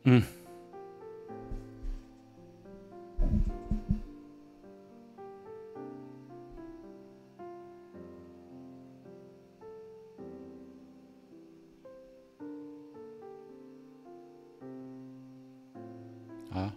음. 아,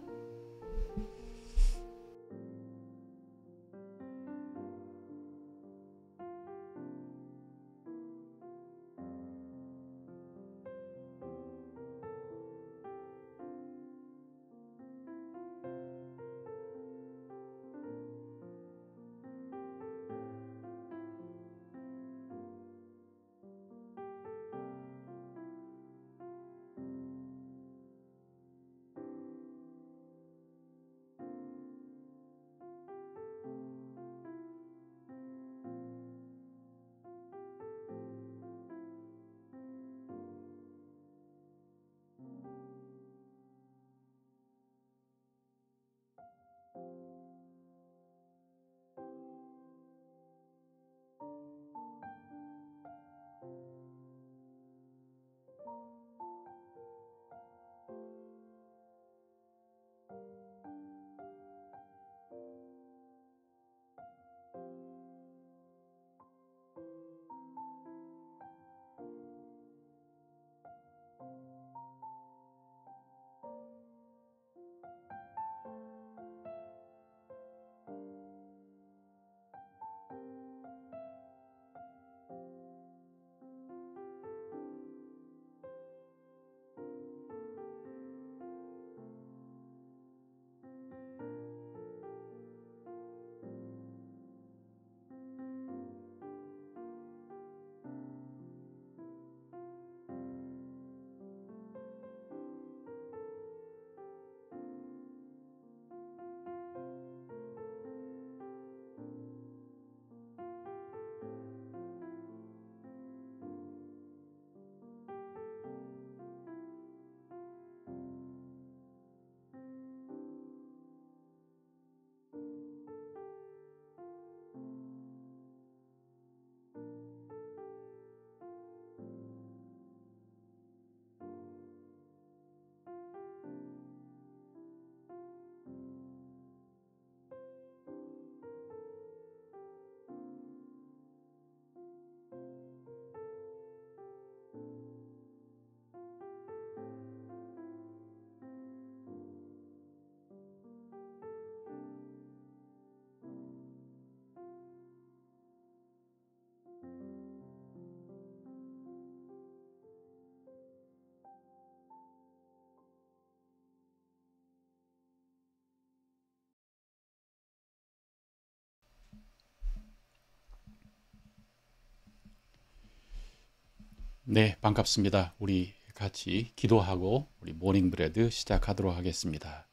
네, 반갑습니다. 우리 같이 기도하고 우리 모닝 브레드 시작하도록 하겠습니다.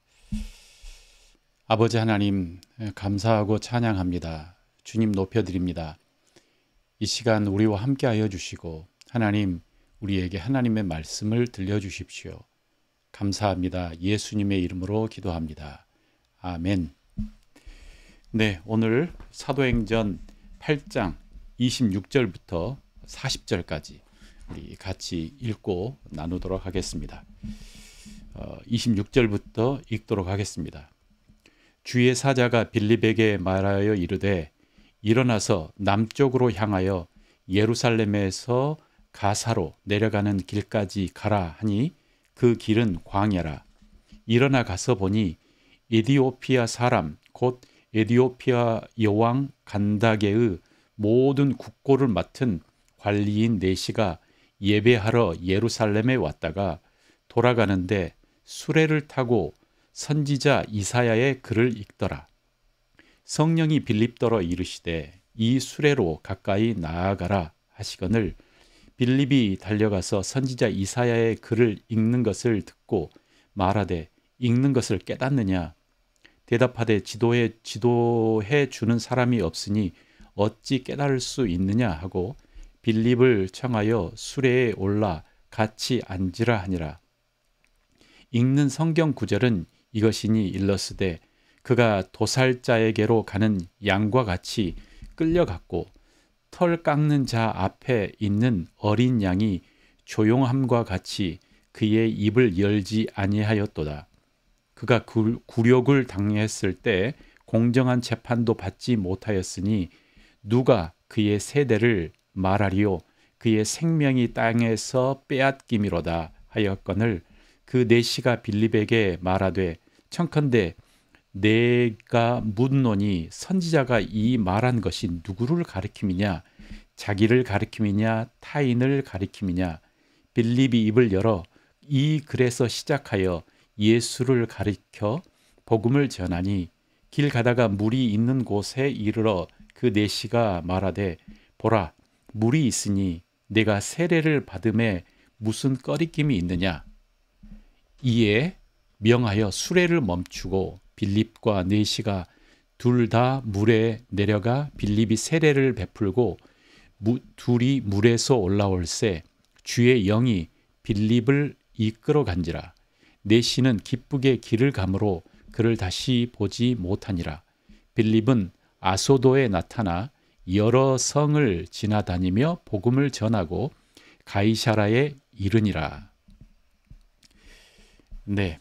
아버지 하나님, 감사하고 찬양합니다. 주님 높여드립니다. 이 시간 우리와 함께하여 주시고 하나님, 우리에게 하나님의 말씀을 들려주십시오. 감사합니다. 예수님의 이름으로 기도합니다. 아멘. 네, 오늘 사도행전 8장 26절부터 40절까지 우리 같이 읽고 나누도록 하겠습니다. 26절부터 읽도록 하겠습니다. 주의 사자가 빌립에게 말하여 이르되 일어나서 남쪽으로 향하여 예루살렘에서 가사로 내려가는 길까지 가라 하니 그 길은 광야라. 일어나 가서 보니 에디오피아 사람 곧 에디오피아 여왕 간다게의 모든 국고를 맡은 관리인 네시가 예배하러 예루살렘에 왔다가 돌아가는데 수레를 타고 선지자 이사야의 글을 읽더라. 성령이 빌립더러 이르시되 이 수레로 가까이 나아가라 하시거늘 빌립이 달려가서 선지자 이사야의 글을 읽는 것을 듣고 말하되 읽는 것을 깨닫느냐? 대답하되 지도해 주는 사람이 없으니 어찌 깨달을 수 있느냐 하고 빌립을 청하여 수레에 올라 같이 앉으라 하니라. 읽는 성경 구절은 이것이니 일러스되 그가 도살자에게로 가는 양과 같이 끌려갔고 털 깎는 자 앞에 있는 어린 양이 조용함과 같이 그의 입을 열지 아니하였도다. 그가 굴욕을 당했을 때 공정한 재판도 받지 못하였으니 누가 그의 세대를 말하리요. 그의 생명이 땅에서 빼앗김이로다 하였거늘 그 내시가 빌립에게 말하되 청컨대 내가 묻노니 선지자가 이 말한 것이 누구를 가리킴이냐 자기를 가리킴이냐 타인을 가리킴이냐. 빌립이 입을 열어 이 글에서 시작하여 예수를 가리켜 복음을 전하니 길 가다가 물이 있는 곳에 이르러 그 내시가 말하되 보라 물이 있으니 내가 세례를 받음에 무슨 꺼리낌이 있느냐. 이에 명하여 수레를 멈추고 빌립과 내시가 둘 다 물에 내려가 빌립이 세례를 베풀고 둘이 물에서 올라올새 주의 영이 빌립을 이끌어 간지라. 내시는 기쁘게 길을 가므로 그를 다시 보지 못하니라. 빌립은 아소도에 나타나 여러 성을 지나다니며 복음을 전하고 가이사라에 이르니라. 네,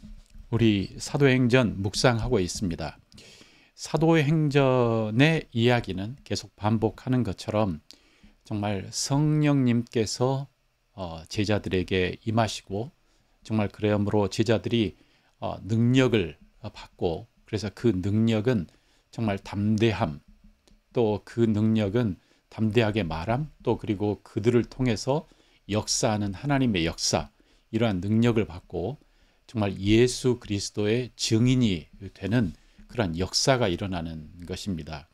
우리 사도행전 묵상하고 있습니다. 사도행전의 이야기는 계속 반복하는 것처럼 정말 성령님께서 제자들에게 임하시고 정말 그러므로 제자들이 능력을 받고 그래서 그 능력은 정말 담대함 또 그 능력은 담대하게 말함 또 그리고 그들을 통해서 역사하는 하나님의 역사 이러한 능력을 받고 정말 예수 그리스도의 증인이 되는 그러한 역사가 일어나는 것입니다.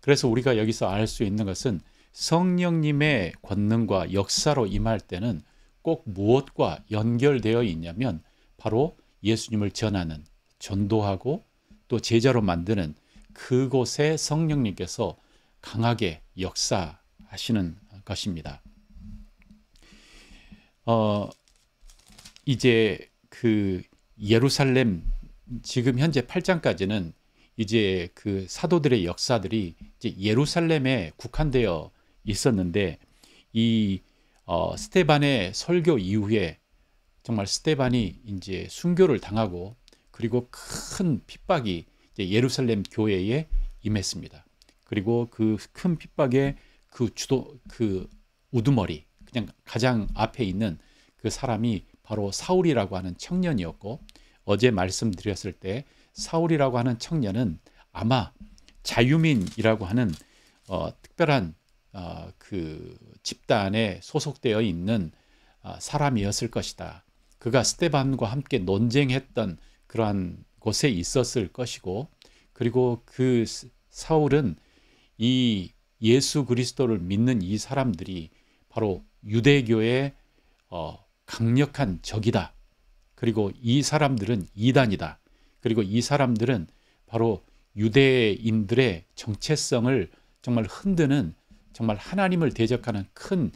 그래서 우리가 여기서 알 수 있는 것은 성령님의 권능과 역사로 임할 때는 꼭 무엇과 연결되어 있냐면 바로 예수님을 전하는 전도하고 또 제자로 만드는 그곳에 성령님께서 강하게 역사하시는 것입니다. 이제 그 예루살렘 지금 현재 8장까지는 이제 그 사도들의 역사들이 이제 예루살렘에 국한되어 있었는데 이 스데반의 설교 이후에 정말 스데반이 이제 순교를 당하고 그리고 큰 핍박이 이제 예루살렘 교회에 임했습니다. 그리고 그 큰 핍박에 그 우두머리 그냥 가장 앞에 있는 그 사람이 바로 사울이라고 하는 청년이었고 어제 말씀드렸을 때 사울이라고 하는 청년은 아마 자유민이라고 하는 특별한 그 집단에 소속되어 있는 사람이었을 것이다. 그가 스데반과 함께 논쟁했던 그러한 곳에 있었을 것이고 그리고 그 사울은 이 예수 그리스도를 믿는 이 사람들이 바로 유대교의 강력한 적이다. 그리고 이 사람들은 이단이다. 그리고 이 사람들은 바로 유대인들의 정체성을 정말 흔드는 정말 하나님을 대적하는 큰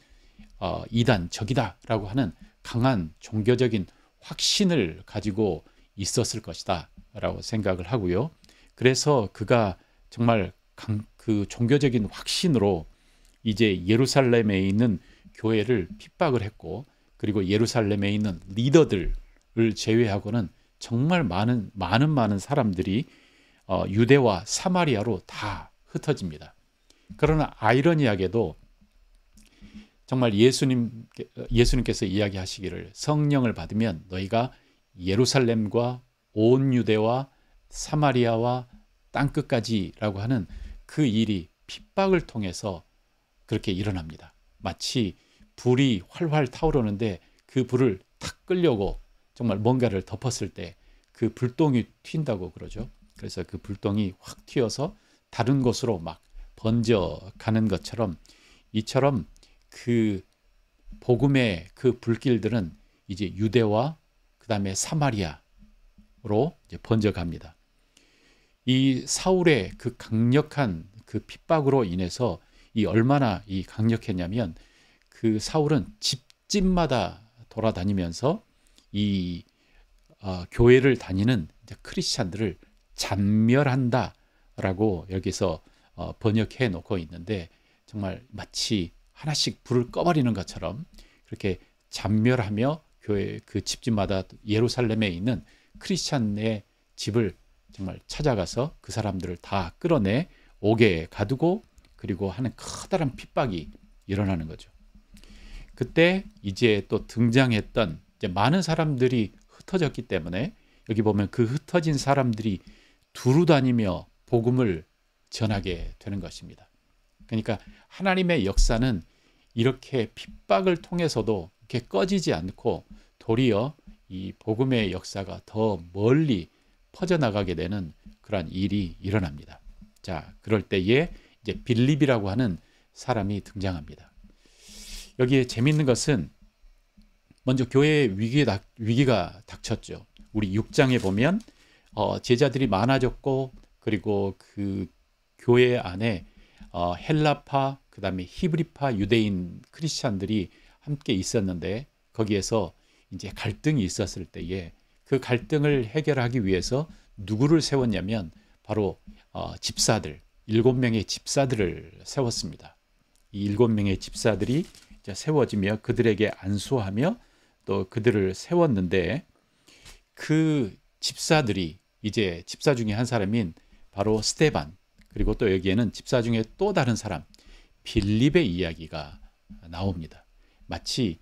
이단 적이다라고 하는 강한 종교적인 확신을 가지고 있었을 것이다 라고 생각을 하고요. 그래서 그가 정말 그 종교적인 확신으로 이제 예루살렘에 있는 교회를 핍박을 했고 그리고 예루살렘에 있는 리더들을 제외하고는 정말 많은 사람들이 유대와 사마리아로 다 흩어집니다. 그러나 아이러니하게도 정말 예수님께서 이야기하시기를 성령을 받으면 너희가 예루살렘과 온 유대와 사마리아와 땅끝까지라고 하는 그 일이 핍박을 통해서 그렇게 일어납니다. 마치 불이 활활 타오르는데 그 불을 탁 끌려고 정말 뭔가를 덮었을 때 그 불똥이 튄다고 그러죠. 그래서 그 불똥이 확 튀어서 다른 곳으로 막 번져가는 것처럼 이처럼 그 복음의 그 불길들은 이제 유대와 그 다음에 사마리아로 이제 번져갑니다. 이 사울의 그 강력한 그 핍박으로 인해서 이 얼마나 이 강력했냐면 그 사울은 집집마다 돌아다니면서 이 교회를 다니는 크리스찬들을 잔멸한다라고 여기서 번역해 놓고 있는데 정말 마치 하나씩 불을 꺼버리는 것처럼 그렇게 잔멸하며 교회 그 집집마다 예루살렘에 있는 크리스찬의 집을 정말 찾아가서 그 사람들을 다 끌어내 옥에 가두고 그리고 하는 커다란 핍박이 일어나는 거죠. 그때 이제 또 등장했던 이제 많은 사람들이 흩어졌기 때문에 여기 보면 그 흩어진 사람들이 두루 다니며 복음을 전하게 되는 것입니다. 그러니까 하나님의 역사는 이렇게 핍박을 통해서도 이렇게 꺼지지 않고 도리어 이 복음의 역사가 더 멀리 퍼져나가게 되는 그러한 일이 일어납니다. 자, 그럴 때에 이제 빌립이라고 하는 사람이 등장합니다. 여기에 재미있는 것은 먼저 교회에 위기가 닥쳤죠. 우리 6장에 보면 제자들이 많아졌고 그리고 그 교회 안에 헬라파 그다음에 히브리파 유대인 크리스찬들이 함께 있었는데 거기에서 이제 갈등이 있었을 때에 그 갈등을 해결하기 위해서 누구를 세웠냐면 바로 집사들 7명의 집사들을 세웠습니다. 이 7명의 집사들이 이제 세워지며 그들에게 안수하며 또 그들을 세웠는데 그 집사들이 이제 집사 중에 한 사람인 바로 스데반 그리고 또 여기에는 집사 중에 또 다른 사람 빌립의 이야기가 나옵니다. 마치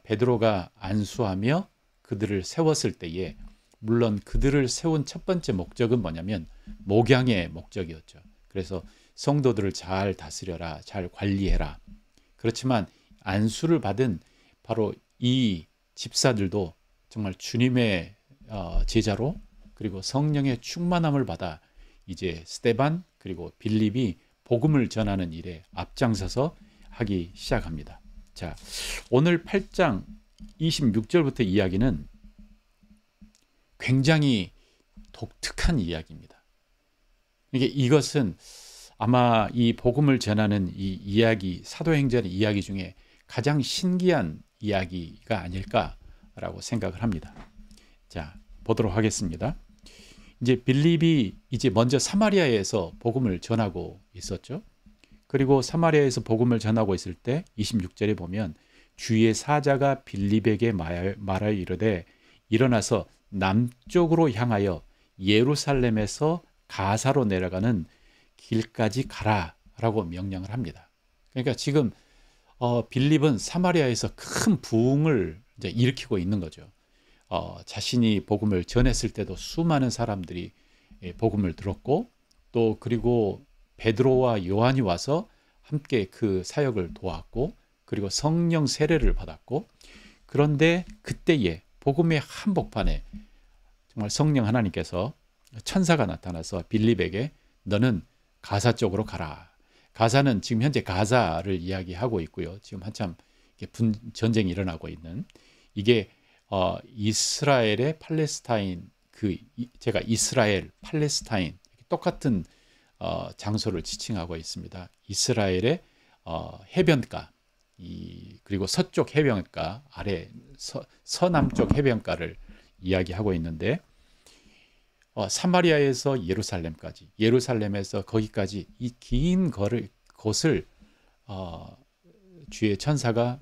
베드로가 안수하며 그들을 세웠을 때에 물론 그들을 세운 첫 번째 목적은 뭐냐면 목양의 목적이었죠. 그래서 성도들을 잘 다스려라, 잘 관리해라. 그렇지만 안수를 받은 바로 이 집사들도 정말 주님의 제자로 그리고 성령의 충만함을 받아 이제 스데반 그리고 빌립이 복음을 전하는 일에 앞장서서 하기 시작합니다. 자, 오늘 8장 26절부터 이야기는 굉장히 독특한 이야기입니다. 이것은 아마 이 복음을 전하는 이 이야기, 사도행전의 이야기 중에 가장 신기한 이야기가 아닐까라고 생각을 합니다. 자, 보도록 하겠습니다. 이제 빌립이 이제 먼저 사마리아에서 복음을 전하고 있었죠. 그리고 사마리아에서 복음을 전하고 있을 때 26절에 보면 주의 사자가 빌립에게 말하여 이르되 일어나서 남쪽으로 향하여 예루살렘에서 가사로 내려가는 길까지 가라라고 명령을 합니다. 그러니까 지금 빌립은 사마리아에서 큰 부흥을 이제 일으키고 있는 거죠. 자신이 복음을 전했을 때도 수많은 사람들이 복음을 들었고 또 그리고 베드로와 요한이 와서 함께 그 사역을 도왔고 그리고 성령 세례를 받았고 그런데 그때에 복음의 한복판에 정말 성령 하나님께서 천사가 나타나서 빌립에게 너는 가사 쪽으로 가라. 가사는 지금 현재 가자를 이야기하고 있고요. 지금 한참 전쟁이 일어나고 있는 이게 이스라엘의 팔레스타인 제가 이스라엘 팔레스타인 똑같은 장소를 지칭하고 있습니다. 이스라엘의 해변가 그리고 서쪽 해변가 아래 서남쪽 해변가를 이야기하고 있는데 사마리아에서 예루살렘까지 예루살렘에서 거기까지 이 긴 곳을 주의 천사가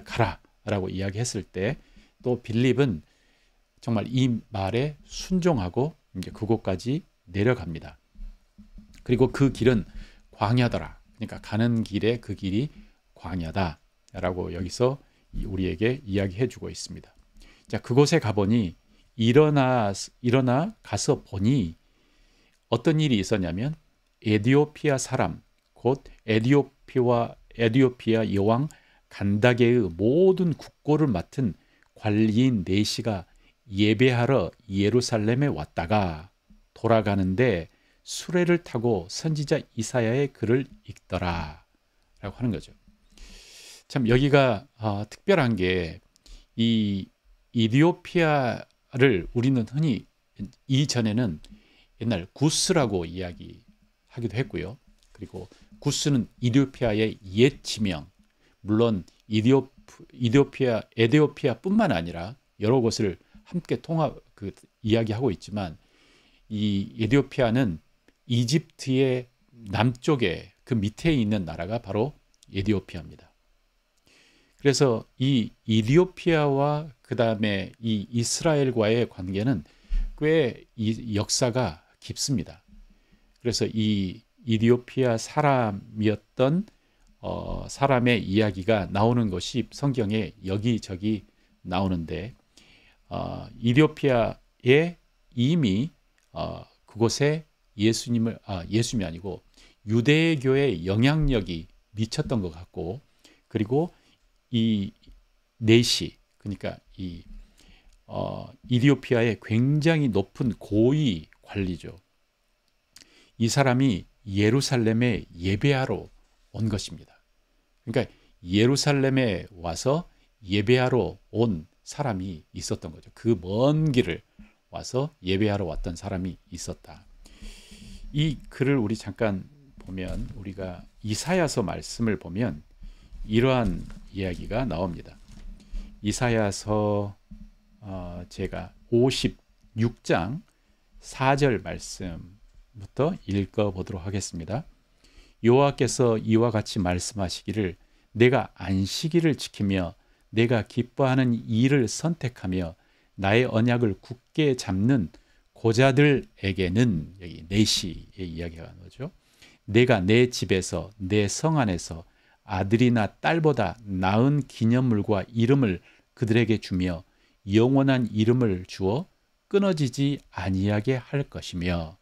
가라라고 이야기했을 때 또 빌립은 정말 이 말에 순종하고 이제 그곳까지 내려갑니다. 그리고 그 길은 광야더라. 그러니까 가는 길에 그 길이 광야다라고 여기서 우리에게 이야기해 주고 있습니다. 자, 그곳에 가보니 일어나 가서 보니 어떤 일이 있었냐면 에디오피아 사람 곧 에디오피아 여왕 간다게의 모든 국고를 맡은 관리인 네시가 예배하러 예루살렘에 왔다가 돌아가는데 수레를 타고 선지자 이사야의 글을 읽더라 라고 하는 거죠. 참 여기가 특별한 게 이 이디오피아를 우리는 흔히 이전에는 옛날 구스라고 이야기하기도 했고요. 그리고 구스는 이디오피아의 옛 지명, 물론 에디오피아뿐만 아니라 여러 곳을 함께 이야기하고 있지만 이 에디오피아는 이집트의 남쪽에 그 밑에 있는 나라가 바로 에디오피아입니다. 그래서 이 이디오피아와 그다음에 이 이스라엘과의 관계는 꽤 이 역사가 깊습니다. 그래서 이 이디오피아 사람이었던 사람의 이야기가 나오는 것이 성경에 여기저기 나오는데 이디오피아에 이미 그곳에 예수님이 아니고 유대교의 영향력이 미쳤던 것 같고, 그리고 이 내시, 그러니까 이 이디오피아의 굉장히 높은 고위 관리죠. 이 사람이 예루살렘에 예배하러 온 것입니다. 그러니까 예루살렘에 와서 예배하러 온 사람이 있었던 거죠. 그 먼 길을 와서 예배하러 왔던 사람이 있었다. 이 글을 우리 잠깐 보면, 우리가 이사야서 말씀을 보면 이러한 이야기가 나옵니다. 이사야서 제가 56장 4절 말씀부터 읽어보도록 하겠습니다. 여호와께서 이와 같이 말씀하시기를, 내가 안식일을 지키며 내가 기뻐하는 일을 선택하며 나의 언약을 굳게 잡는 고자들에게는, 여기 내시의 이야기가 나오죠. 내가 내 집에서 내 성 안에서 아들이나 딸보다 나은 기념물과 이름을 그들에게 주며 영원한 이름을 주어 끊어지지 아니하게 할 것이며,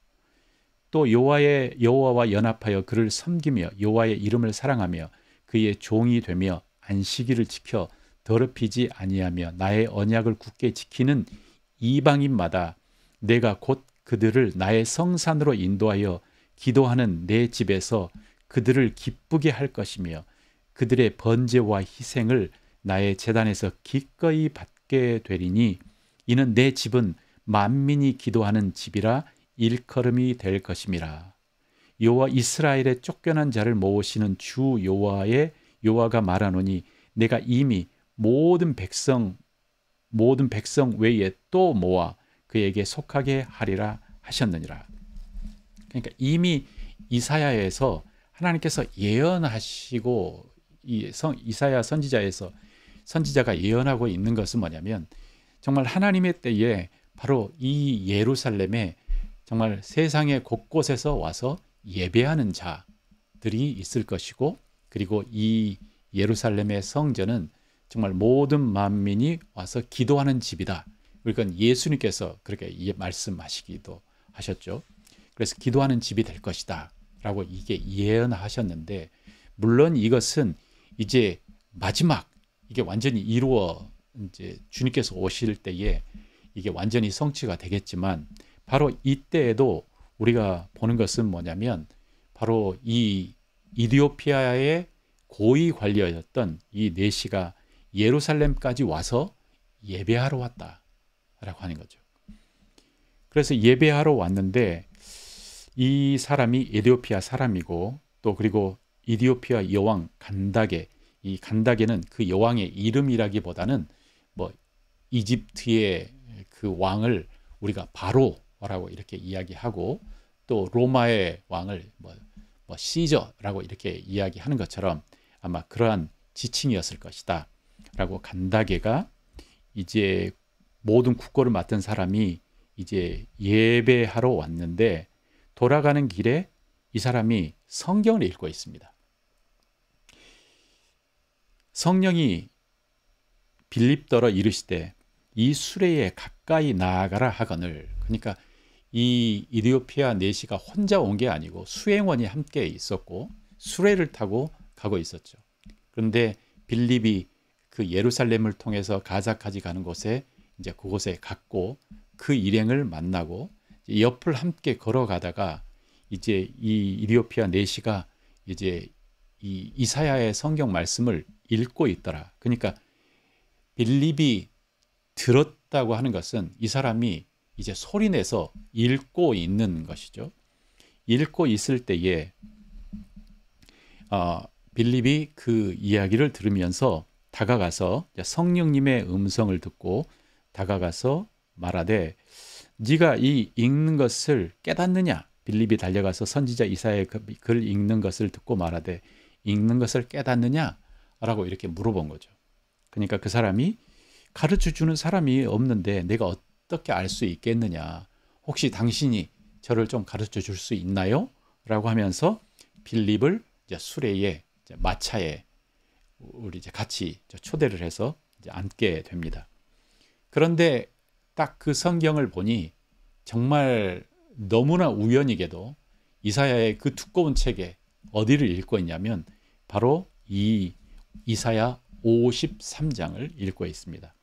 또 여호와와 연합하여 그를 섬기며 여호와의 이름을 사랑하며 그의 종이 되며 안식일을 지켜 더럽히지 아니하며 나의 언약을 굳게 지키는 이방인마다 내가 곧 그들을 나의 성산으로 인도하여 기도하는 내 집에서 그들을 기쁘게 할 것이며 그들의 번제와 희생을 나의 제단에서 기꺼이 받게 되리니, 이는 내 집은 만민이 기도하는 집이라 일컬음이 될 것임이라. 여호와 이스라엘의 쫓겨난 자를 모으시는 주 여호와가 말하노니, 내가 이미 모든 백성 외에 또 모아 그에게 속하게 하리라 하셨느니라. 그러니까 이미 이사야에서 하나님께서 예언하시고, 이사야 선지자가 예언하고 있는 것은 뭐냐면, 정말 하나님의 때에 바로 이 예루살렘에 정말 세상의 곳곳에서 와서 예배하는 자들이 있을 것이고, 그리고 이 예루살렘의 성전은 정말 모든 만민이 와서 기도하는 집이다. 그러니까 예수님께서 그렇게 말씀하시기도 하셨죠. 그래서 기도하는 집이 될 것이다 라고 이게 예언하셨는데, 물론 이것은 이제 마지막, 이게 완전히 이제 주님께서 오실 때에 이게 완전히 성취가 되겠지만, 바로 이때에도 우리가 보는 것은 뭐냐면, 바로 이 이디오피아의 고위 관리였던 이 내시가 예루살렘까지 와서 예배하러 왔다라고 하는 거죠. 그래서 예배하러 왔는데, 이 사람이 에디오피아 사람이고, 또 그리고 이디오피아 여왕 간다게, 이 간다게는 그 여왕의 이름이라기보다는 뭐 이집트의 그 왕을 우리가 바로라고 이렇게 이야기하고, 또 로마의 왕을 뭐 시저라고 이렇게 이야기하는 것처럼 아마 그러한 지칭이었을 것이다 라고, 간다게가 이제 모든 국고를 맡은 사람이 이제 예배하러 왔는데, 돌아가는 길에 이 사람이 성경을 읽고 있습니다. 성령이 빌립더러 이르시되 이 수레에 가까이 나아가라 하거늘. 그러니까 이 이디오피아 내시가 혼자 온 게 아니고 수행원이 함께 있었고 수레를 타고 가고 있었죠. 그런데 빌립이 그 예루살렘을 통해서 가자까지 가는 곳에 이제 그곳에 갔고, 그 일행을 만나고 옆을 함께 걸어가다가 이제 이 이디오피아 내시가 이제 이 이사야의 성경 말씀을 읽고 있더라. 그러니까 빌립이 들었다고 하는 것은 이 사람이 이제 소리내서 읽고 있는 것이죠. 읽고 있을 때에 빌립이 그 이야기를 들으면서 다가가서 성령님의 음성을 듣고 다가가서 말하되, 네가 이 읽는 것을 깨닫느냐? 빌립이 달려가서 선지자 이사야의 글 읽는 것을 듣고 말하되, 읽는 것을 깨닫느냐? 라고 이렇게 물어본 거죠. 그러니까 그 사람이 가르쳐 주는 사람이 없는데 내가 어떻게 알 수 있겠느냐. 혹시 당신이 저를 좀 가르쳐 줄 수 있나요? 라고 하면서 빌립을 이제 수레에, 이제 마차에 우리 이제 같이 초대를 해서 이제 앉게 됩니다. 그런데 딱 그 성경을 보니 정말 너무나 우연히게도 이사야의 그 두꺼운 책에 어디를 읽고 있냐면 바로 이 이사야 53장을 읽고 있습니다.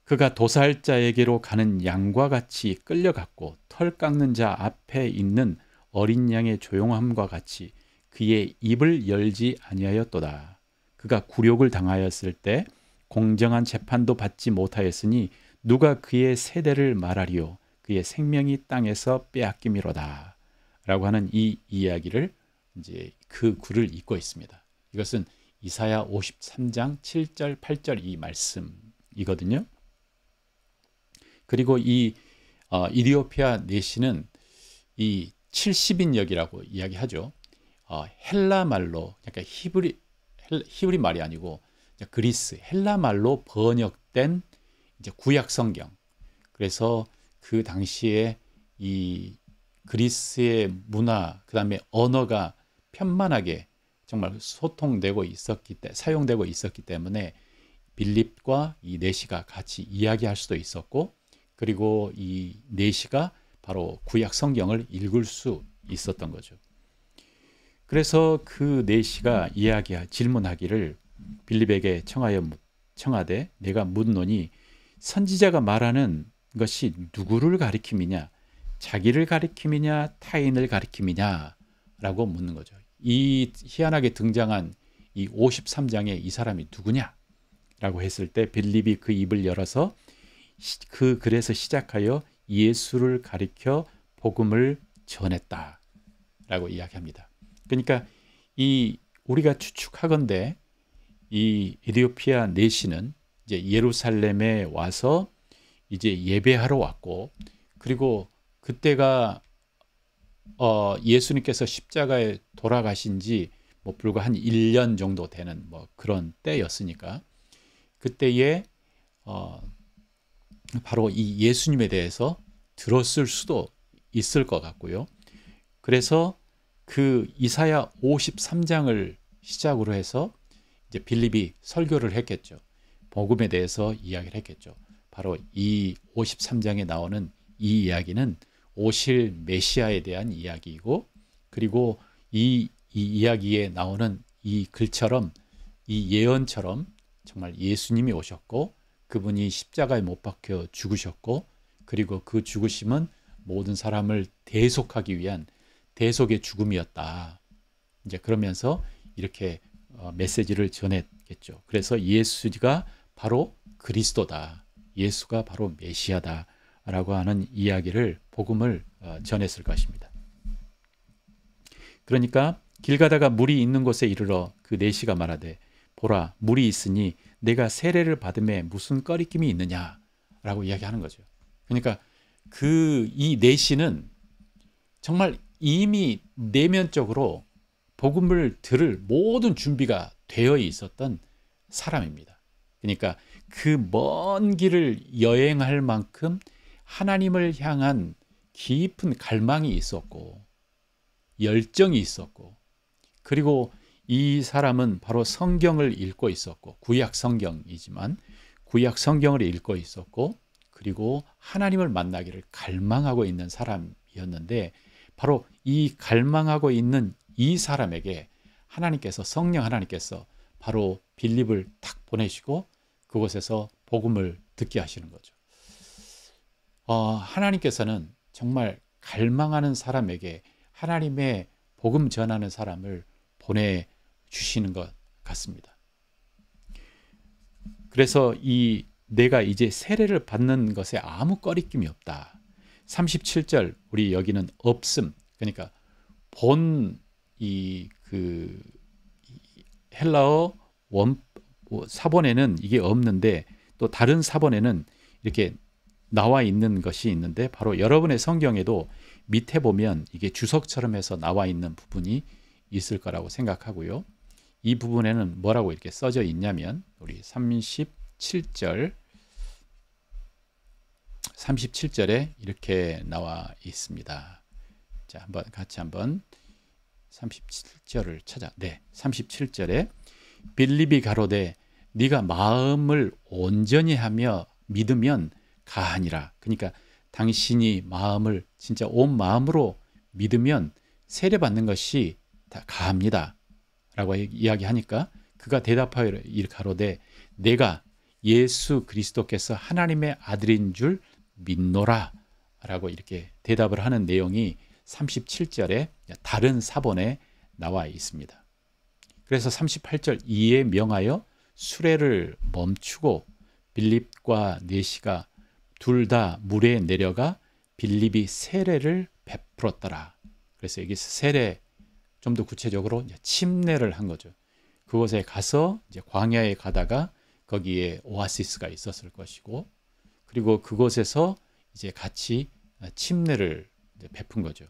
그가 도살자에게로 가는 양과 같이 끌려갔고 털 깎는 자 앞에 있는 어린 양의 조용함과 같이 그의 입을 열지 아니하였도다. 그가 굴욕을 당하였을 때 공정한 재판도 받지 못하였으니 누가 그의 세대를 말하리요. 그의 생명이 땅에서 빼앗김이로다. 라고 하는 이 이야기를 이제 그 글을 읽고 있습니다. 이것은 이사야 53장 7절 8절 이 말씀이거든요. 그리고 이 이디오피아 내시는 이 70인역이라고 이야기하죠. 헬라 말로, 그러니까 히브리 말이 아니고 그리스 헬라 말로 번역된 이제 구약 성경. 그래서 그 당시에 이 그리스의 문화, 그다음에 언어가 편만하게 정말 사용되고 있었기 때문에 빌립과 이 내시가 같이 이야기할 수도 있었고, 그리고 이 내시가 바로 구약 성경을 읽을 수 있었던 거죠. 그래서 그 내시가 질문하기를 빌립에게 청하되 내가 묻노니 선지자가 말하는 것이 누구를 가리킴이냐, 자기를 가리킴이냐, 타인을 가리킴이냐 라고 묻는 거죠. 이 희한하게 등장한 이 53장에 이 사람이 누구냐 라고 했을 때 빌립이 그 입을 열어서 그 글에서 시작하여 예수를 가리켜 복음을 전했다 라고 이야기합니다. 그러니까 우리가 추측하건대 이 에디오피아 내시는 이제 예루살렘에 와서 이제 예배하러 왔고, 그리고 그때가 예수님께서 십자가에 돌아가신 지 뭐 불과 한 1년 정도 되는 뭐 그런 때였으니까 그때에 바로 이 예수님에 대해서 들었을 수도 있을 것 같고요. 그래서 그 이사야 53장을 시작으로 해서 이제 빌립이 설교를 했겠죠. 복음에 대해서 이야기를 했겠죠. 바로 이 53장에 나오는 이 이야기는 오실 메시아에 대한 이야기이고, 그리고 이 이야기에 나오는 이 글처럼, 이 예언처럼 정말 예수님이 오셨고 그분이 십자가에 못 박혀 죽으셨고, 그리고 그 죽으심은 모든 사람을 대속하기 위한 대속의 죽음이었다. 이제 그러면서 이렇게 메시지를 전했겠죠. 그래서 예수가 바로 그리스도다. 예수가 바로 메시아다. 라고 하는 이야기를, 복음을 전했을 것입니다. 그러니까 길 가다가 물이 있는 곳에 이르러 그 내시가 말하되 보라 물이 있으니 내가 세례를 받음에 무슨 꺼리낌이 있느냐 라고 이야기하는 거죠. 그러니까 이 내시는 정말 이미 내면적으로 복음을 들을 모든 준비가 되어 있었던 사람입니다. 그러니까 그 먼 길을 여행할 만큼 하나님을 향한 깊은 갈망이 있었고 열정이 있었고, 그리고 이 사람은 바로 성경을 읽고 있었고, 구약 성경이지만 구약 성경을 읽고 있었고, 그리고 하나님을 만나기를 갈망하고 있는 사람이었는데, 바로 이 갈망하고 있는 이 사람에게 성령 하나님께서 바로 빌립을 탁 보내시고 그곳에서 복음을 듣게 하시는 거죠. 하나님께서는 정말 갈망하는 사람에게 하나님의 복음 전하는 사람을 보내주시는 것 같습니다. 그래서 내가 이제 세례를 받는 것에 아무 꺼리낌이 없다. 37절 우리 여기는 없음, 그러니까 헬라어 사본에는 이게 없는데 또 다른 사본에는 이렇게 나와 있는 것이 있는데, 바로 여러분의 성경에도 밑에 보면 이게 주석처럼 해서 나와 있는 부분이 있을 거라고 생각하고요. 이 부분에는 뭐라고 이렇게 써져 있냐면 우리 37절에 이렇게 나와 있습니다. 자, 같이 한번 37절을 찾아. 네, 37절에 빌립이 가로되 네가 마음을 온전히 하며 믿으면 가하니라. 그러니까 당신이 마음을 진짜 온 마음으로 믿으면 세례 받는 것이 다 가합니다. 라고 이야기하니까 그가 대답하여 가로되 내가 예수 그리스도께서 하나님의 아들인 줄 믿노라. 라고 이렇게 대답을 하는 내용이 37절에 다른 사본에 나와 있습니다. 그래서 38절 이에 명하여 수레를 멈추고 빌립과 네시가 둘 다 물에 내려가 빌립이 세례를 베풀었더라. 그래서 여기서 세례, 좀 더 구체적으로 침례를 한 거죠. 그곳에 가서 이제 광야에 가다가 거기에 오아시스가 있었을 것이고, 그리고 그곳에서 이제 같이 침례를 베푼 거죠.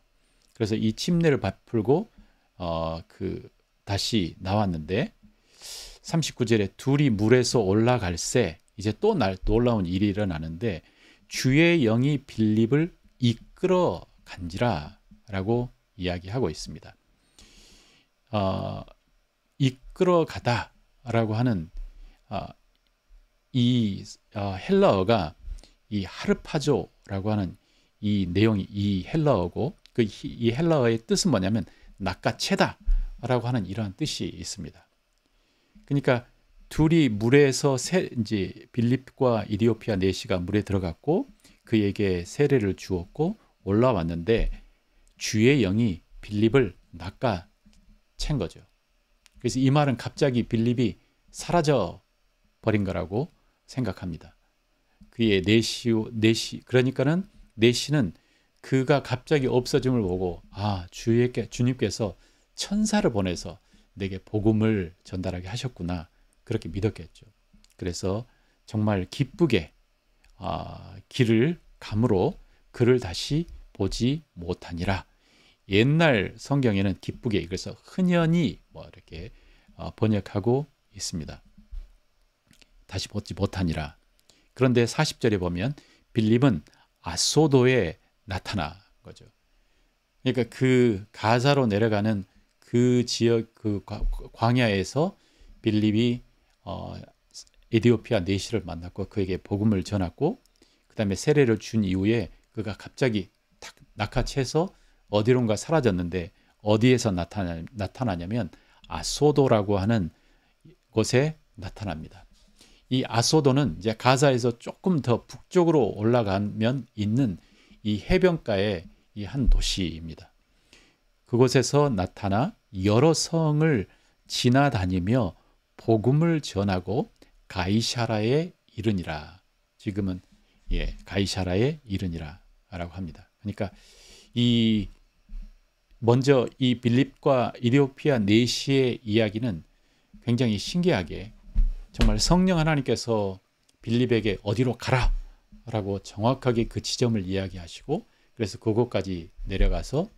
그래서 이 침례를 베풀고 다시 나왔는데 39절에 둘이 물에서 올라갈새 이제 또 놀라운 일이 일어나는데 주의 영이 빌립을 이끌어 간지라 라고 이야기하고 있습니다. 이끌어 가다 라고 하는 이 헬라어가 이 하르파조라고 하는 이 내용이 이 헬라어고 이 헬라어의 뜻은 뭐냐면 낚아채다 라고 하는 이러한 뜻이 있습니다. 그러니까 둘이 물에서 이제 빌립과 이디오피아 네시가 물에 들어갔고 그에게 세례를 주었고 올라왔는데 주의 영이 빌립을 낚아챈 거죠. 그래서 이 말은 갑자기 빌립이 사라져 버린 거라고 생각합니다. 그의 그러니까는 네시는 그가 갑자기 없어짐을 보고 주님께서 천사를 보내서 내게 복음을 전달하게 하셨구나 그렇게 믿었겠죠. 그래서 정말 기쁘게 길을 감으로 그를 다시 보지 못하니라. 옛날 성경에는 기쁘게 그래서 흔연히 이렇게 번역하고 있습니다. 다시 보지 못하니라. 그런데 40절에 보면 빌립은 아소도에 나타난 거죠. 그러니까 그 가사로 내려가는 그 지역 그 광야에서 빌립이 에디오피아 네시를 만났고 그에게 복음을 전했고 그다음에 세례를 준 이후에 그가 갑자기 탁 낚아채서 어디론가 사라졌는데 어디에서 나타나냐면 아소도라고 하는 곳에 나타납니다. 이 아소도는 이제 가사에서 조금 더 북쪽으로 올라가면 있는 이 해변가의 이 한 도시입니다. 그곳에서 나타나 여러 성을 지나다니며 복음을 전하고 가이사라에 이르니라. 지금은 가이사라에 이르니라 라고 합니다. 그러니까 먼저 이 빌립과 이디오피아 네시의 이야기는 굉장히 신기하게 정말 성령 하나님께서 빌립에게 어디로 가라 라고 정확하게 그 지점을 이야기하시고 그래서 그곳까지 내려가서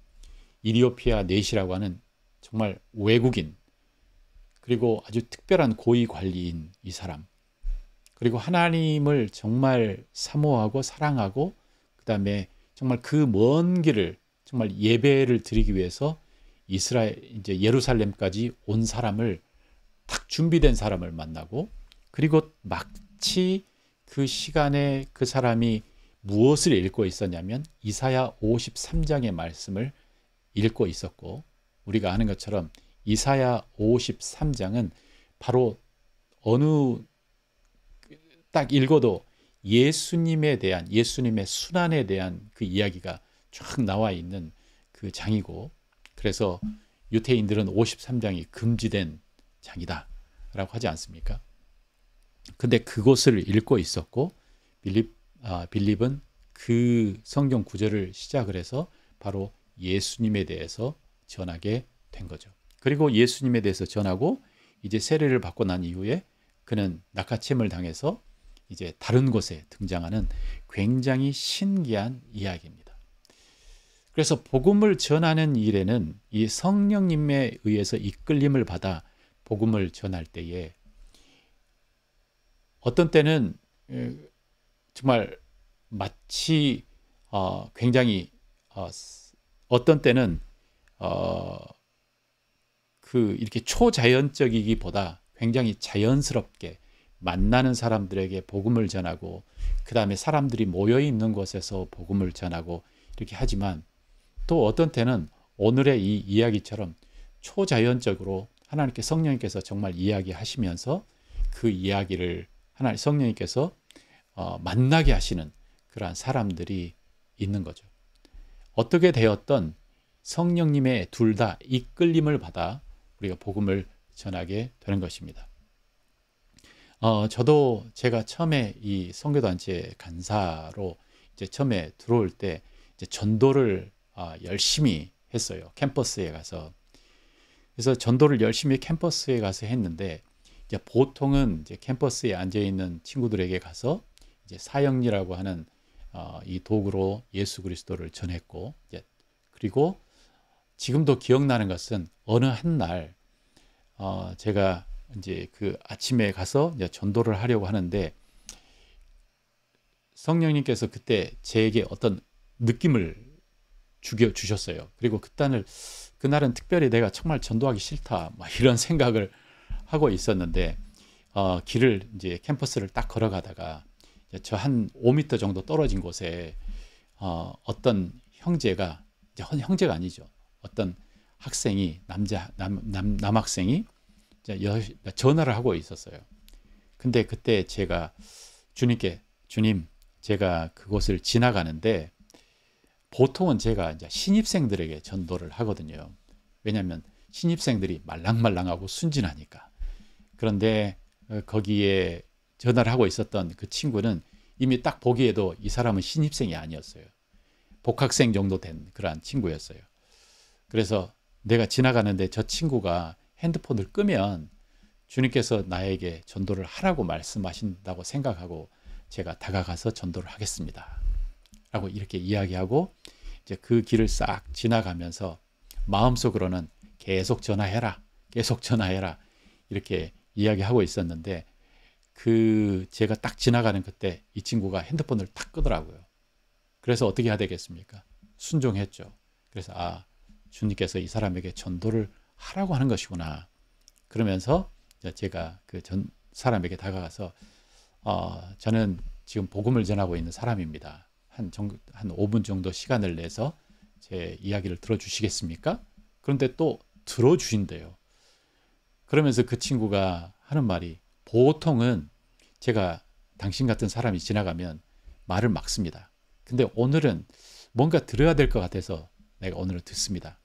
이디오피아 네시라고 하는 정말 외국인 그리고 아주 특별한 고위 관리인 이 사람 그리고 하나님을 정말 사모하고 사랑하고 그다음에 정말 그 먼 길을 정말 예배를 드리기 위해서 이제 예루살렘까지 온 사람을 딱 준비된 사람을 만나고 그리고 마치 그 시간에 그 사람이 무엇을 읽고 있었냐면 이사야 53장의 말씀을 읽고 있었고 우리가 아는 것처럼 이사야 53장은 바로 어느 딱 읽어도 예수님의 순환에 대한 그 이야기가 쫙 나와 있는 그 장이고 그래서 유태인들은 53장이 금지된 장이다 라고 하지 않습니까? 근데 그곳을 읽고 있었고 빌립은 그 성경 구절을 시작을 해서 바로 예수님에 대해서 전하게 된 거죠. 그리고 예수님에 대해서 전하고 이제 세례를 받고 난 이후에 그는 낚아챔을 당해서 이제 다른 곳에 등장하는 굉장히 신기한 이야기입니다. 그래서 복음을 전하는 일에는 이 성령님에 의해서 이끌림을 받아 복음을 전할 때에 어떤 때는 정말 마치 굉장히 어떤 때는 이렇게 초자연적이기보다 굉장히 자연스럽게 만나는 사람들에게 복음을 전하고 그 다음에 사람들이 모여 있는 곳에서 복음을 전하고 이렇게 하지만 또 어떤 때는 오늘의 이 이야기처럼 초자연적으로 하나님께 성령님께서 정말 이야기하시면서 그 이야기를 성령님께서 만나게 하시는 그러한 사람들이 있는 거죠. 어떻게 되었던 성령님의 둘 다 이끌림을 받아 우리가 복음을 전하게 되는 것입니다. 저도 제가 처음에 이 선교단체 간사로 이제 처음에 들어올 때 이제 전도를 열심히 했어요. 캠퍼스에 가서. 그래서 전도를 열심히 캠퍼스에 가서 했는데 이제 보통은 이제 캠퍼스에 앉아 있는 친구들에게 가서 이제 사형리라고 하는 이 도구로 예수 그리스도를 전했고, 이제 그리고 지금도 기억나는 것은 어느 한 날 제가 이제 그 아침에 가서 이제 전도를 하려고 하는데 성령님께서 그때 제게 어떤 느낌을 주셨어요. 그리고 그날은 특별히 내가 정말 전도하기 싫다 막 이런 생각을 하고 있었는데 길을 이제 캠퍼스를 딱 걸어가다가 저 한 5m 정도 떨어진 곳에 어떤 형제가 이제 형제가 아니죠. 어떤 학생이 남학생이 전화를 하고 있었어요. 근데 그때 제가 주님께 주님 제가 그곳을 지나가는데 보통은 제가 이제 신입생들에게 전도를 하거든요. 왜냐하면 신입생들이 말랑말랑하고 순진하니까. 그런데 거기에 전화를 하고 있었던 그 친구는 이미 딱 보기에도 이 사람은 신입생이 아니었어요. 복학생 정도 된 그러한 친구였어요. 그래서 내가 지나가는데 저 친구가 핸드폰을 끄면 주님께서 나에게 전도를 하라고 말씀하신다고 생각하고 제가 다가가서 전도를 하겠습니다. 라고 이렇게 이야기하고 이제 그 길을 싹 지나가면서 마음속으로는 계속 전화해라. 계속 전화해라. 이렇게 이야기하고 있었는데 제가 딱 지나가는 그때 이 친구가 핸드폰을 탁 끄더라고요. 그래서 어떻게 해야 되겠습니까? 순종했죠. 그래서 주님께서 이 사람에게 전도를 하라고 하는 것이구나. 그러면서 제가 그 사람에게 다가가서 저는 지금 복음을 전하고 있는 사람입니다. 한 5분 정도 시간을 내서 제 이야기를 들어주시겠습니까? 그런데 또 들어주신대요. 그러면서 그 친구가 하는 말이 보통은 제가 당신 같은 사람이 지나가면 말을 막습니다. 근데 오늘은 뭔가 들어야 될 것 같아서 내가 오늘은 듣습니다.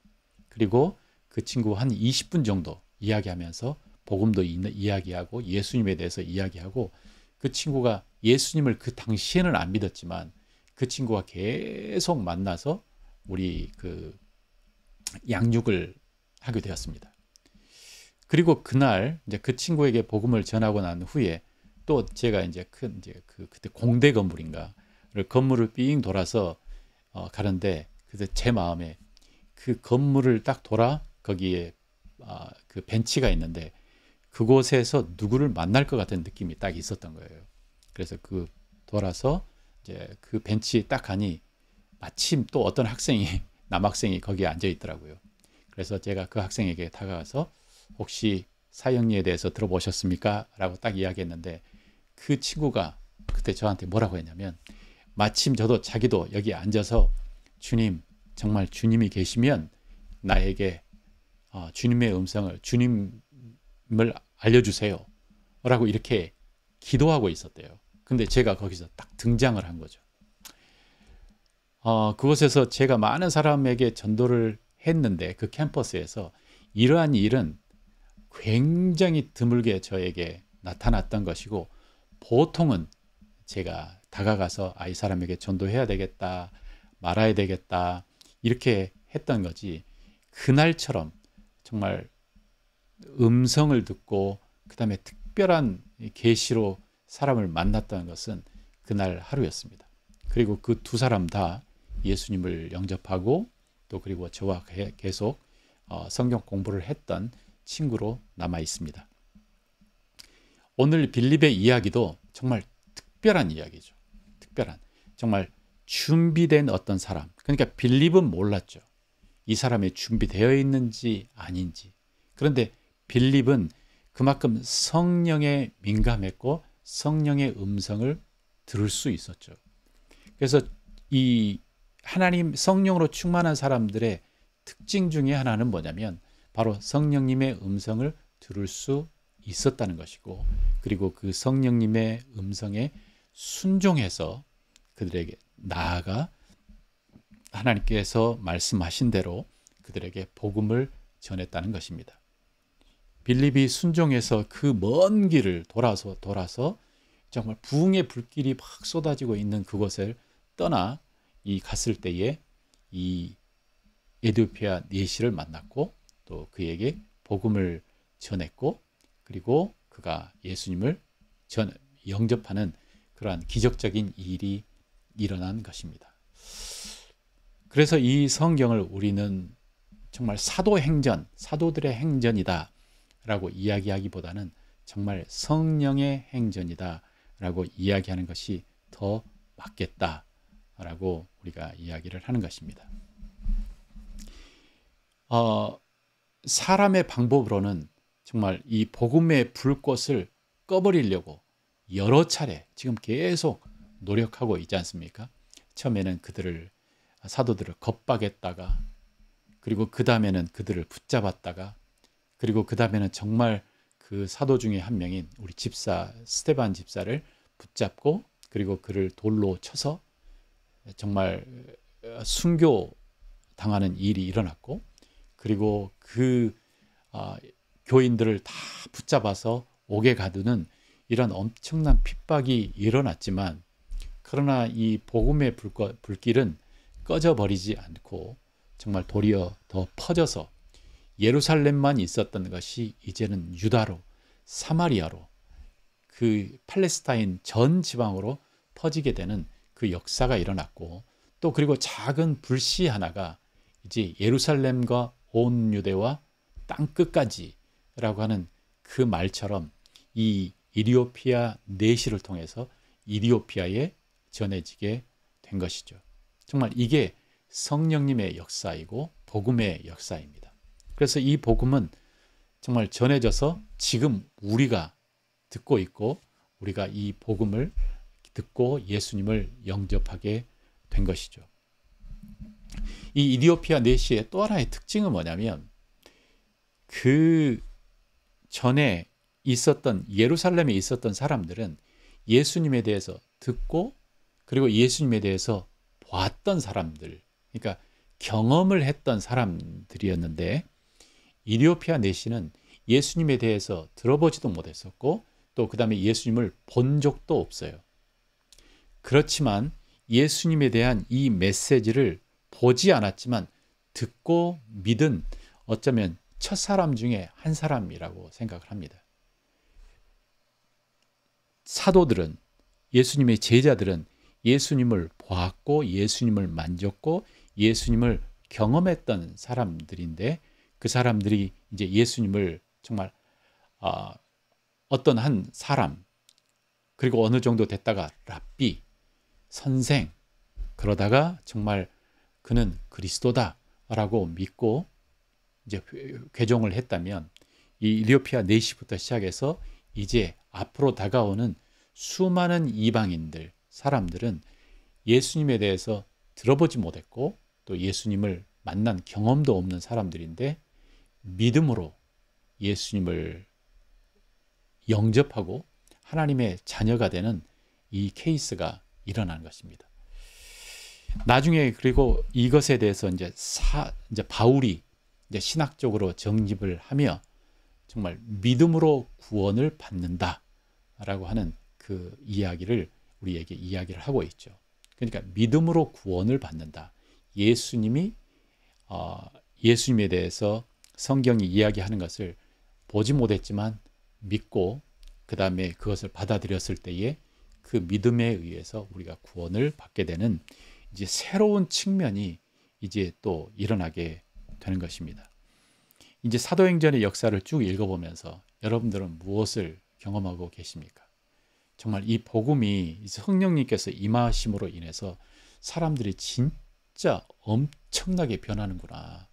그리고 그 친구 한 20분 정도 이야기하면서 복음도 이야기하고 예수님에 대해서 이야기하고 그 친구가 예수님을 그 당시에는 안 믿었지만 그 친구가 계속 만나서 우리 그 양육을 하게 되었습니다. 그리고 그날 이제 그 친구에게 복음을 전하고 난 후에 또 제가 이제 그때 공대 건물인가를 건물을 삥 돌아서 가는데 그때 제 마음에 그 건물을 딱 돌아 거기에 그 벤치가 있는데 그곳에서 누구를 만날 것 같은 느낌이 딱 있었던 거예요. 그래서 돌아서 이제 그 벤치에 딱 가니 마침 또 어떤 남학생이 거기에 앉아 있더라고요. 그래서 제가 그 학생에게 다가가서 혹시 사형리에 대해서 들어보셨습니까? 라고 딱 이야기했는데 그 친구가 그때 저한테 뭐라고 했냐면 마침 자기도 여기 앉아서 주님, 정말 주님이 계시면 나에게 주님의 음성을, 주님을 알려주세요. 라고 이렇게 기도하고 있었대요. 근데 제가 거기서 딱 등장을 한 거죠. 그곳에서 제가 많은 사람에게 전도를 했는데 그 캠퍼스에서 이러한 일은 굉장히 드물게 저에게 나타났던 것이고 보통은 제가 다가가서 이 사람에게 전도해야 되겠다, 말아야 되겠다 이렇게 했던 거지 그날처럼 정말 음성을 듣고 그 다음에 특별한 계시로 사람을 만났다는 것은 그날 하루였습니다. 그리고 그 두 사람 다 예수님을 영접하고 또 그리고 저와 계속 성경 공부를 했던 친구로 남아 있습니다. 오늘 빌립의 이야기도 정말 특별한 이야기죠. 특별한, 정말 준비된 어떤 사람. 그러니까 빌립은 몰랐죠. 이 사람이 준비되어 있는지 아닌지. 그런데 빌립은 그만큼 성령에 민감했고 성령의 음성을 들을 수 있었죠. 그래서 이 하나님 성령으로 충만한 사람들의 특징 중에 하나는 뭐냐면 바로 성령님의 음성을 들을 수 있었다는 것이고, 그리고 그 성령님의 음성에 순종해서 그들에게 나아가 하나님께서 말씀하신 대로 그들에게 복음을 전했다는 것입니다. 빌립이 순종해서 그 먼 길을 돌아서 정말 부흥의 불길이 막 쏟아지고 있는 그곳을 떠나 갔을 때에 이 에디오피아 내시를 만났고 또 그에게 복음을 전했고, 그리고 그가 예수님을 영접하는 그러한 기적적인 일이 일어난 것입니다. 그래서 이 성경을 우리는 정말 사도행전, 사도들의 행전이다 라고 이야기하기보다는 정말 성령의 행전이다 라고 이야기하는 것이 더 맞겠다 라고 우리가 이야기를 하는 것입니다. 사람의 방법으로는 정말 이 복음의 불꽃을 꺼버리려고 여러 차례 지금 계속 노력하고 있지 않습니까? 처음에는 사도들을 겁박했다가, 그리고 그 다음에는 그들을 붙잡았다가, 그리고 그 다음에는 정말 그 사도 중에 한 명인 우리 집사 스데반 집사를 붙잡고, 그리고 그를 돌로 쳐서 정말 순교 당하는 일이 일어났고, 그리고 그 교인들을 다 붙잡아서 옥에 가두는 이런 엄청난 핍박이 일어났지만, 그러나 이 복음의 불길은 꺼져버리지 않고 정말 도리어 더 퍼져서 예루살렘만 있었던 것이 이제는 유다로, 사마리아로, 그 팔레스타인 전 지방으로 퍼지게 되는 그 역사가 일어났고, 또 그리고 작은 불씨 하나가 이제 예루살렘과 온 유대와 땅 끝까지라고 하는 그 말처럼 이 이디오피아 내시를 통해서 이디오피아에 전해지게 된 것이죠. 정말 이게 성령님의 역사이고 복음의 역사입니다. 그래서 이 복음은 정말 전해져서 지금 우리가 듣고 있고, 우리가 이 복음을 듣고 예수님을 영접하게 된 것이죠. 이 이디오피아 내시의 또 하나의 특징은 뭐냐면, 그 전에 있었던 예루살렘에 있었던 사람들은 예수님에 대해서 듣고, 그리고 예수님에 대해서 봤던 사람들, 그러니까 경험을 했던 사람들이었는데, 이디오피아 내시는 예수님에 대해서 들어보지도 못했었고, 또 그 다음에 예수님을 본 적도 없어요. 그렇지만 예수님에 대한 이 메시지를 보지 않았지만 듣고 믿은, 어쩌면 첫사람 중에 한 사람이라고 생각을 합니다. 사도들은, 예수님의 제자들은 예수님을 보았고 예수님을 만졌고 예수님을 경험했던 사람들인데, 그 사람들이 이제 예수님을 정말 어떤 한 사람, 그리고 어느 정도 됐다가 랍비, 선생, 그러다가 정말 그는 그리스도다라고 믿고 이제 개종을 했다면, 이 이디오피아 내시부터 시작해서 이제 앞으로 다가오는 수많은 이방인들, 사람들은 예수님에 대해서 들어보지 못했고 또 예수님을 만난 경험도 없는 사람들인데, 믿음으로 예수님을 영접하고 하나님의 자녀가 되는 이 케이스가 일어난 것입니다. 나중에 그리고 이것에 대해서 이제 바울이 이제 신학적으로 정립을 하며 정말 믿음으로 구원을 받는다라고 하는 그 이야기를 우리에게 이야기를 하고 있죠. 그러니까 믿음으로 구원을 받는다. 예수님에 대해서 성경이 이야기하는 것을 보지 못했지만 믿고 그 다음에 그것을 받아들였을 때에 그 믿음에 의해서 우리가 구원을 받게 되는 이제 새로운 측면이 이제 또 일어나게 되는 것입니다. 이제 사도행전의 역사를 쭉 읽어보면서 여러분들은 무엇을 경험하고 계십니까? 정말 이 복음이 성령님께서 임하심으로 인해서 사람들이 진짜 엄청나게 변하는구나.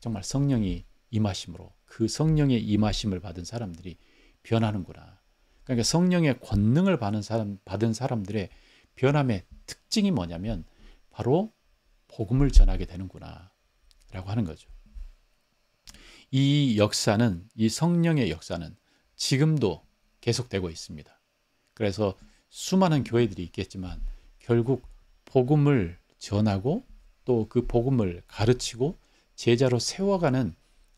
정말 성령이 임하심으로 그 성령의 임하심을 받은 사람들이 변하는구나. 그러니까 성령의 권능을 받은 사람들의 변함의 특징이 뭐냐면 바로 복음을 전하게 되는구나 라고 하는 거죠. 이 역사는, 이 성령의 역사는 지금도 계속되고 있습니다. 그래서 수많은 교회들이 있겠지만 결국 복음을 전하고 또 그 복음을 가르치고 제자로 세워가는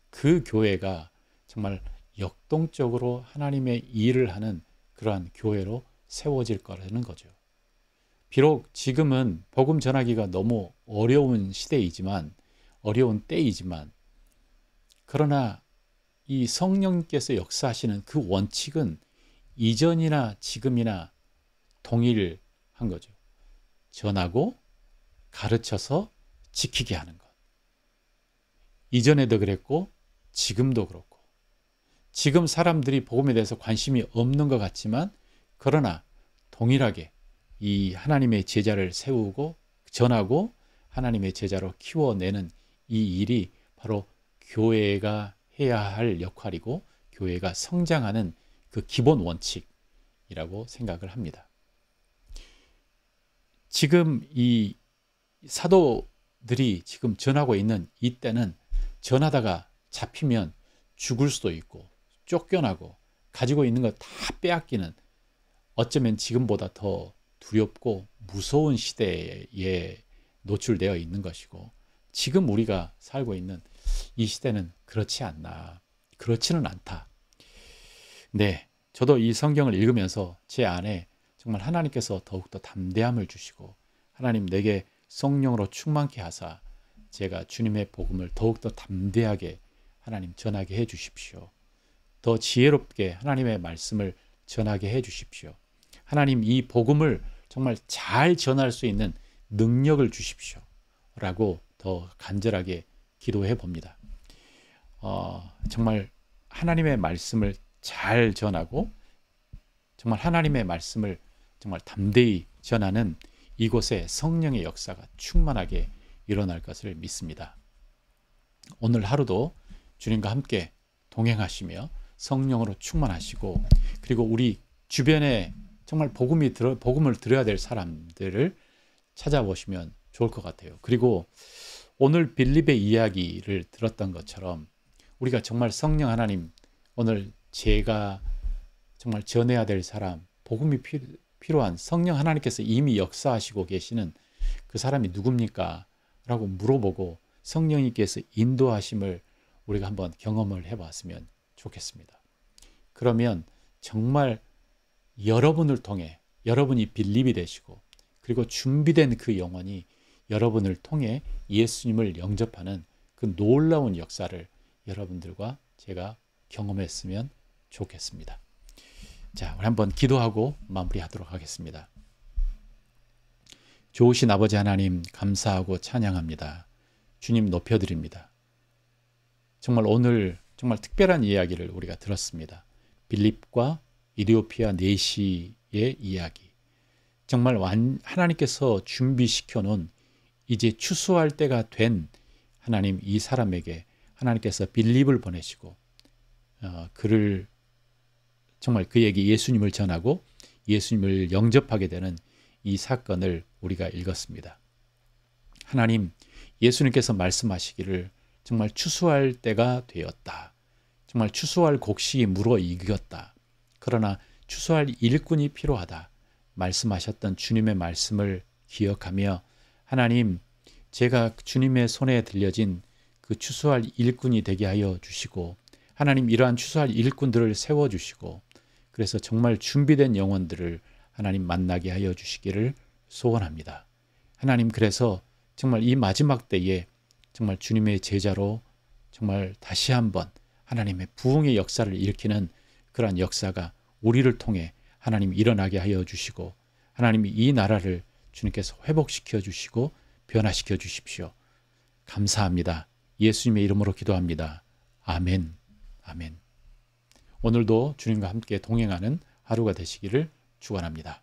그 교회가 정말 역동적으로 하나님의 일을 하는 그러한 교회로 세워질 거라는 거죠. 비록 지금은 복음 전하기가 너무 어려운 시대이지만, 어려운 때이지만, 그러나 이 성령께서 역사하시는 그 원칙은 이전이나 지금이나 동일한 거죠. 전하고 가르쳐서 지키게 하는 것. 이전에도 그랬고 지금도 그렇고, 지금 사람들이 복음에 대해서 관심이 없는 것 같지만 그러나 동일하게 이 하나님의 제자를 세우고 전하고 하나님의 제자로 키워내는 이 일이 바로 교회가 해야 할 역할이고 교회가 성장하는 그 기본 원칙이라고 생각을 합니다. 지금 이 사도들이 지금 전하고 있는 이때는 전하다가 잡히면 죽을 수도 있고 쫓겨나고 가지고 있는 거 다 빼앗기는, 어쩌면 지금보다 더 두렵고 무서운 시대에 노출되어 있는 것이고, 지금 우리가 살고 있는 이 시대는 그렇지 않나, 그렇지는 않다. 네, 저도 이 성경을 읽으면서 제 안에 정말 하나님께서 더욱더 담대함을 주시고 하나님 내게 성령으로 충만케 하사 제가 주님의 복음을 더욱더 담대하게 하나님 전하게 해 주십시오. 더 지혜롭게 하나님의 말씀을 전하게 해 주십시오. 하나님 이 복음을 정말 잘 전할 수 있는 능력을 주십시오. 라고 더 간절하게 기도해 봅니다. 정말 하나님의 말씀을 잘 전하고 정말 하나님의 말씀을 정말 담대히 전하는 이곳에 성령의 역사가 충만하게 일어날 것을 믿습니다. 오늘 하루도 주님과 함께 동행하시며 성령으로 충만하시고, 그리고 우리 주변에 정말 복음을 들어야 될 사람들을 찾아보시면 좋을 것 같아요. 그리고 오늘 빌립의 이야기를 들었던 것처럼 우리가 정말 성령 하나님, 오늘 제가 정말 전해야 될 사람, 복음이 필요한 성령 하나님께서 이미 역사하시고 계시는 그 사람이 누굽니까? 라고 물어보고 성령님께서 인도하심을 우리가 한번 경험을 해봤으면 좋겠습니다. 그러면 정말 여러분을 통해, 여러분이 빌립이 되시고 그리고 준비된 그 영혼이 여러분을 통해 예수님을 영접하는 그 놀라운 역사를 여러분들과 제가 경험했으면 좋겠습니다. 자, 우리 한번 기도하고 마무리하도록 하겠습니다. 좋으신 아버지 하나님 감사하고 찬양합니다. 주님 높여드립니다. 정말 오늘 정말 특별한 이야기를 우리가 들었습니다. 빌립과 이디오피아 내시의 이야기. 정말 하나님께서 준비시켜 놓은 이제 추수할 때가 된 하나님 이 사람에게 하나님께서 빌립을 보내시고 그를 정말 그에게 예수님을 전하고 예수님을 영접하게 되는 이 사건을 우리가 읽었습니다. 하나님, 예수님께서 말씀하시기를 정말 추수할 때가 되었다. 정말 추수할 곡식이 무르익었다. 그러나 추수할 일꾼이 필요하다. 말씀하셨던 주님의 말씀을 기억하며 하나님, 제가 주님의 손에 들려진 그 추수할 일꾼이 되게 하여 주시고 하나님 이러한 추수할 일꾼들을 세워주시고 그래서 정말 준비된 영혼들을 하나님 만나게 하여 주시기를 소원합니다. 하나님 그래서 정말 이 마지막 때에 정말 주님의 제자로 정말 다시 한번 하나님의 부흥의 역사를 일으키는 그러한 역사가 우리를 통해 하나님 일어나게 하여 주시고 하나님이 이 나라를 주님께서 회복시켜 주시고 변화시켜 주십시오. 감사합니다. 예수님의 이름으로 기도합니다. 아멘. 아멘. 오늘도 주님과 함께 동행하는 하루가 되시기를 축원합니다.